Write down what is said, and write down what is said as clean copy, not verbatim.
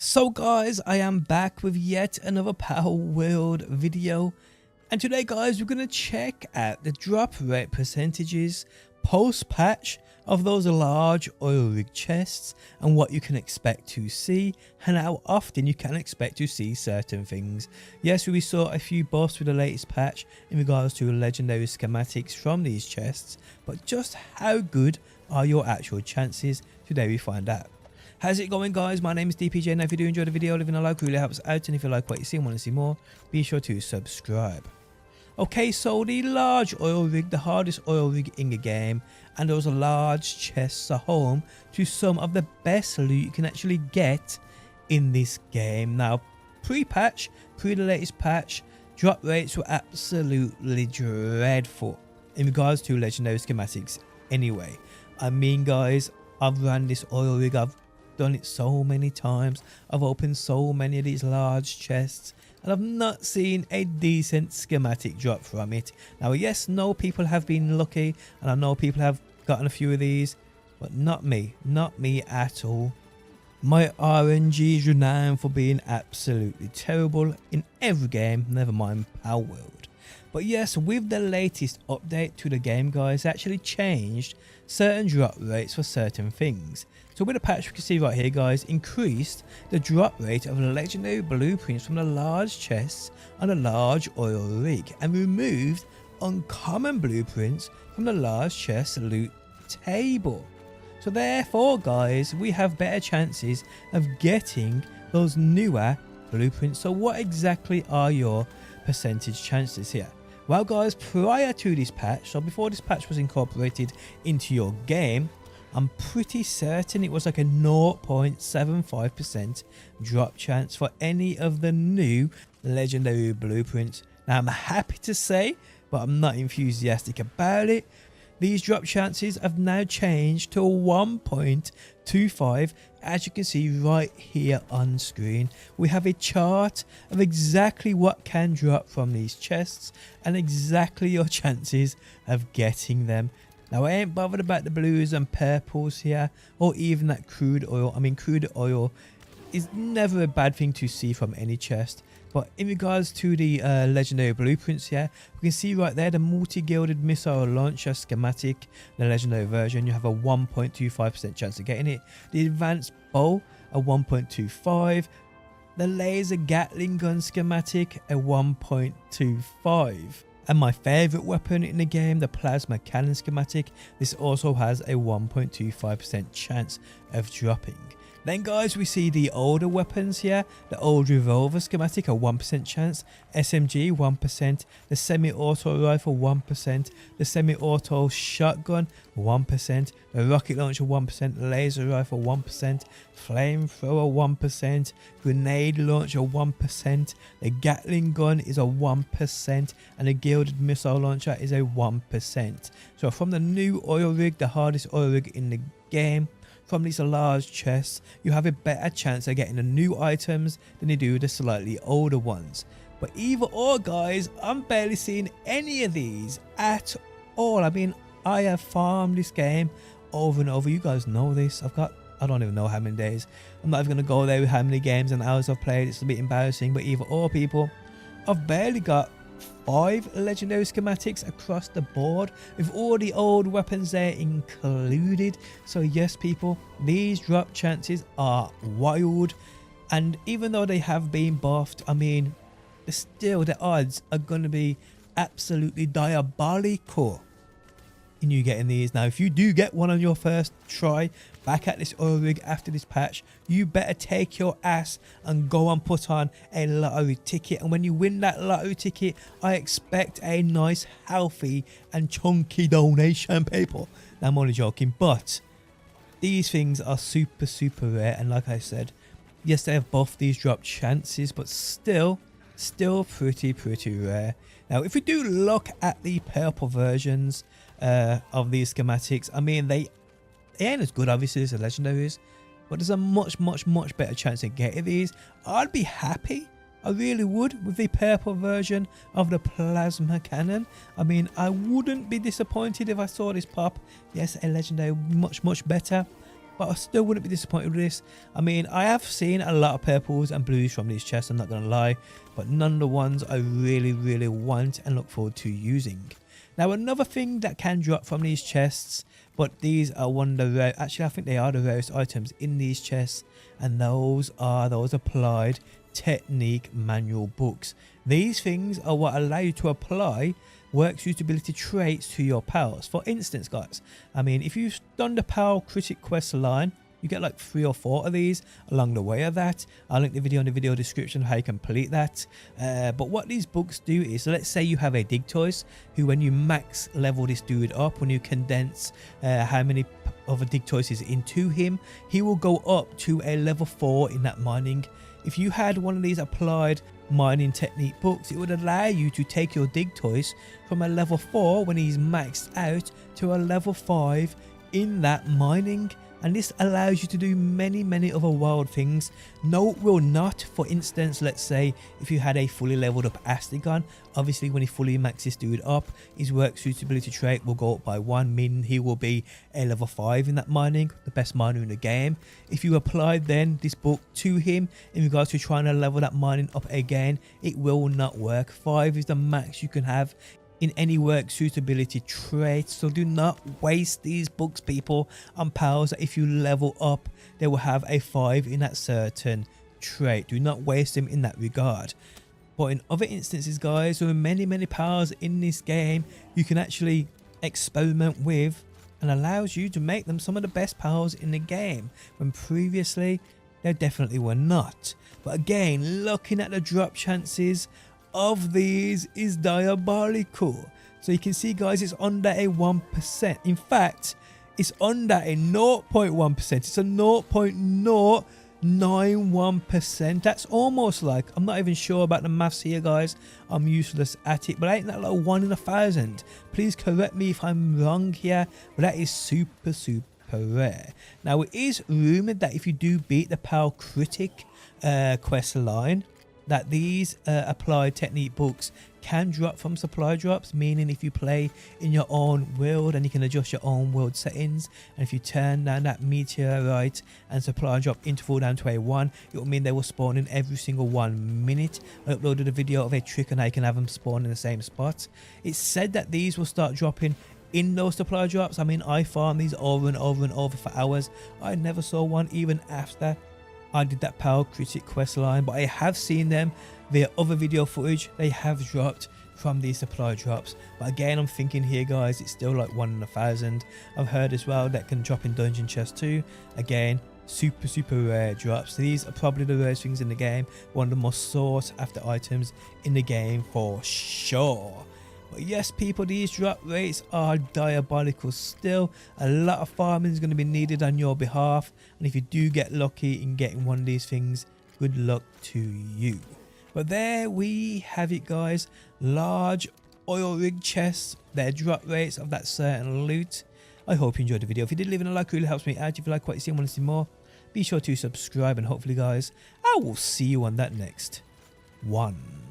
So guys, I am back with yet another Palworld video, and today guys we're going to check out the drop rate percentages post patch of those large oil rig chests and what you can expect to see and how often you can expect to see certain things. Yes, we saw a few buffs with the latest patch in regards to legendary schematics from these chests, but just how good are your actual chances? Today we find out. How's it going guys? My name is DPJ, and if you do enjoy the video, leaving a like really helps out, and if you like what you see and want to see more, be sure to subscribe. Okay, so the large oil rig, the hardest oil rig in the game, and those large chests are home to some of the best loot you can actually get in this game. Now, pre-patch, pre the latest patch, drop rates were absolutely dreadful in regards to legendary schematics anyway. I mean guys, I've ran this oil rig, I've done it so many times, I've opened so many of these large chests, and I've not seen a decent schematic drop from it. Now yes, no, people have been lucky, and I know people have gotten a few of these, but not me at all. My RNG is renowned for being absolutely terrible in every game, never mind Palworld. But yes, with the latest update to the game guys, it actually changed certain drop rates for certain things. So with the patch, we can see right here guys, increased the drop rate of legendary blueprints from the large chests on a large oil rig, and removed uncommon blueprints from the large chest loot table. So therefore guys, we have better chances of getting those newer blueprints. So what exactly are your percentage chances here? Well guys, prior to this patch, so before this patch was incorporated into your game, I'm pretty certain it was like a 0.75% drop chance for any of the new legendary blueprints. Now I'm happy to say, but I'm not enthusiastic about it, these drop chances have now changed to 1.25. As you can see right here on screen, we have a chart of exactly what can drop from these chests and exactly your chances of getting them. Now I ain't bothered about the blues and purples here, or even that crude oil. I mean, crude oil is never a bad thing to see from any chest. But in regards to the legendary blueprints here, we can see right there the multi-gilded missile launcher schematic, the legendary version, you have a 1.25% chance of getting it. The advanced bow, a 1.25. The laser Gatling gun schematic, a 1.25. And my favourite weapon in the game, the plasma cannon schematic, this also has a 1.25% chance of dropping. Then guys, we see the older weapons here, the old revolver schematic, a 1% chance, SMG 1%, the semi-auto rifle 1%, the semi-auto shotgun 1%, the rocket launcher 1%, laser rifle 1%, flamethrower 1%, grenade launcher 1%, the Gatling gun is a 1%, and the gilded missile launcher is a 1%. So from the new oil rig, the hardest oil rig in the game, from these large chests, you have a better chance of getting the new items than you do the slightly older ones. But either or guys, I'm barely seeing any of these at all. I mean, I have farmed this game over and over. You guys know this. I don't even know how many days. I'm not even going to go there with how many games and hours I've played. It's a bit embarrassing, but either or people, I've barely got 5 legendary schematics across the board with all the old weapons there included. So yes people, these drop chances are wild, and even though they have been buffed, I mean still the odds are going to be absolutely diabolical in you getting these. Now if you do get one on your first try back at this oil rig after this patch, you better take your ass and go and put on a lottery ticket, and when you win that lottery ticket, I expect a nice healthy and chunky donation people. Now I'm only joking, but these things are super rare, and like I said, yes they have buffed these drop chances, but still pretty rare. Now if we do look at the purple versions of these schematics, I mean they ain't as good obviously as the legendaries, but there's a much better chance of getting these. I'd be happy, I really would, with the purple version of the plasma cannon. I mean, I wouldn't be disappointed if I saw this pop. Yes, a legendary much better, but I still wouldn't be disappointed with this. I mean, I have seen a lot of purples and blues from these chests, I'm not going to lie, but none of the ones I really want and look forward to using. Now, another thing that can drop from these chests, but these are one of the rare, actually I think they are the rarest items in these chests, and those are those applied technique manual books. These things are what allow you to apply work suitability traits to your pals. For instance, guys, I mean, if you've done the pal critic quest line, you get like 3 or 4 of these along the way of that. I'll link the video in the video description how you complete that. But what these books do is, so let's say you have a Digtoise who, when you max level this dude up, when you condense how many of a Digtoise is into him, he will go up to a level 4 in that mining. If you had one of these applied mining technique books, it would allow you to take your Digtoise from a level 4 when he's maxed out to a level 5 in that mining. And this allows you to do many other wild things. No, it will not. For instance, let's say if you had a fully leveled up Astigon, obviously when he fully maxes dude up, his work suitability trait will go up by 1, meaning he will be a level 5 in that mining, the best miner in the game. If you applied then this book to him in regards to trying to level that mining up again, it will not work. 5 is the max you can have in any work suitability trait. So do not waste these books, people, on pals that if you level up they will have a 5 in that certain trait. Do not waste them in that regard. But in other instances, guys, there are many pals in this game you can actually experiment with, and allows you to make them some of the best pals in the game when previously they definitely were not. But again, looking at the drop chances of these is diabolical. So you can see, guys, it's under a 1%. In fact, it's under a 0.1%. It's a 0.091%. That's almost like, I'm not even sure about the maths here, guys, I'm useless at it, but ain't that like 1 in 1,000? Please correct me if I'm wrong here, but that is super rare. Now, it is rumored that if you do beat the Pal Critic quest line, that these applied technique books can drop from supply drops, meaning if you play in your own world and you can adjust your own world settings, and if you turn down that meteorite and supply drop interval down to a 1, it will mean they will spawn in every single 1 minute. I uploaded a video of a trick on how you can have them spawn in the same spot. It's said that these will start dropping in those supply drops. I mean, I farmed these over and over for hours. I never saw one even after I did that Pal Critic quest line, but I have seen them via other video footage. They have dropped from these supply drops, but again, I'm thinking here, guys, it's still like 1 in 1,000. I've heard as well that can drop in dungeon chests too. Again, super rare drops. These are probably the rarest things in the game, one of the most sought after items in the game for sure. But yes, people, these drop rates are diabolical still. A lot of farming is going to be needed on your behalf, and if you do get lucky in getting one of these things, good luck to you. But there we have it, guys. Large oil rig chests, their drop rates of that certain loot. I hope you enjoyed the video. If you did, leave a like, really helps me out. If you like what you see and want to see more, be sure to subscribe, and hopefully, guys, I will see you on that next one.